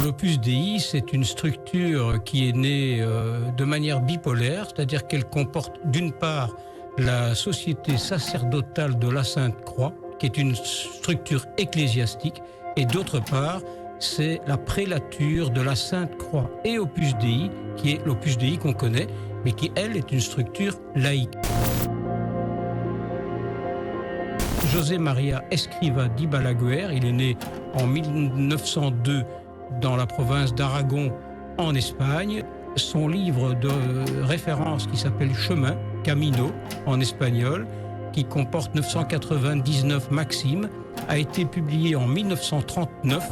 L'Opus Dei, c'est une structure qui est née de manière bipolaire, c'est-à-dire qu'elle comporte d'une part la Société sacerdotale de la Sainte Croix, qui est une structure ecclésiastique, et d'autre part, c'est la prélature de la Sainte Croix et Opus Dei, qui est l'Opus Dei qu'on connaît, mais qui, elle, est une structure laïque. José María Escrivá di Balaguer, il est né en 1902 dans la province d'Aragon, en Espagne. Son livre de référence qui s'appelle Chemin, Camino, en espagnol, qui comporte 999 maximes, a été publié en 1939.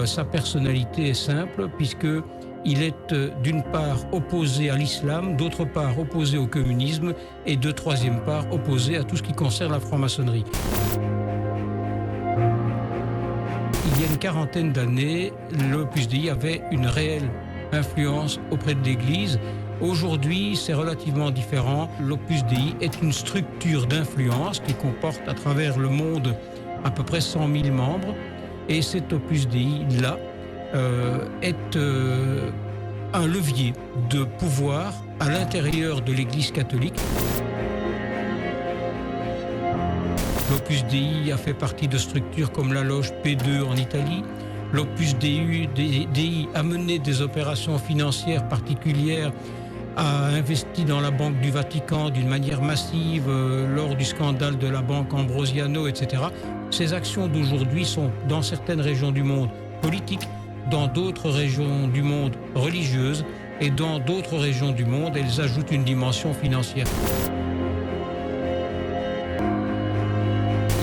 Sa personnalité est simple puisqu'il est d'une part opposé à l'islam, d'autre part opposé au communisme et de troisième part opposé à tout ce qui concerne la franc-maçonnerie. Il y a une quarantaine d'années, l'Opus Dei avait une réelle influence auprès de l'Église. Aujourd'hui, c'est relativement différent. L'Opus Dei est une structure d'influence qui comporte à travers le monde à peu près 100 000 membres. Et cet Opus Dei-là est un levier de pouvoir à l'intérieur de l'Église catholique. L'Opus Dei a fait partie de structures comme la loge P2 en Italie. L'Opus Dei a mené des opérations financières particulières, a investi dans la Banque du Vatican d'une manière massive lors du scandale de la banque Ambrosiano, etc. Ces actions d'aujourd'hui sont dans certaines régions du monde politiques, dans d'autres régions du monde religieuses et dans d'autres régions du monde, elles ajoutent une dimension financière.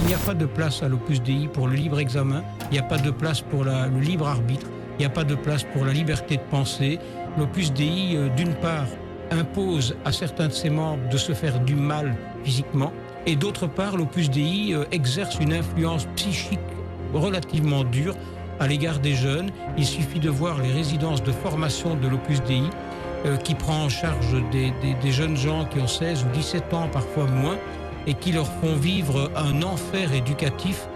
Il n'y a pas de place à l'Opus Dei pour le libre examen, il n'y a pas de place pour le libre arbitre, il n'y a pas de place pour la liberté de penser. L'Opus Dei, d'une part, impose à certains de ses membres de se faire du mal physiquement, et d'autre part, l'Opus Dei exerce une influence psychique relativement dure à l'égard des jeunes. Il suffit de voir les résidences de formation de l'Opus Dei qui prend en charge des jeunes gens qui ont 16 ou 17 ans, parfois moins, et qui leur font vivre un enfer éducatif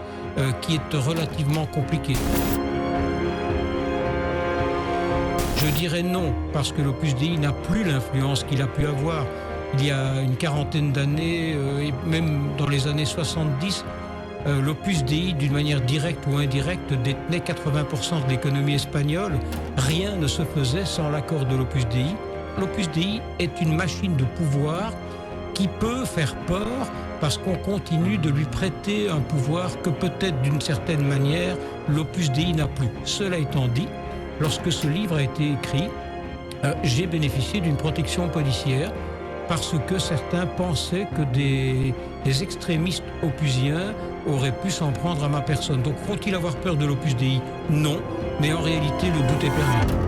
qui est relativement compliqué. Je dirais non, parce que l'Opus Dei n'a plus l'influence qu'il a pu avoir. Il y a une quarantaine d'années, et même dans les années 70, l'Opus Dei, d'une manière directe ou indirecte, détenait 80% de l'économie espagnole. Rien ne se faisait sans l'accord de l'Opus Dei. L'Opus Dei est une machine de pouvoir qui peut faire peur parce qu'on continue de lui prêter un pouvoir que peut-être d'une certaine manière l'Opus Dei n'a plus. Cela étant dit, lorsque ce livre a été écrit, j'ai bénéficié d'une protection policière parce que certains pensaient que des extrémistes opusiens auraient pu s'en prendre à ma personne. Donc faut-il avoir peur de l'Opus Dei? Non, mais en réalité le doute est permis.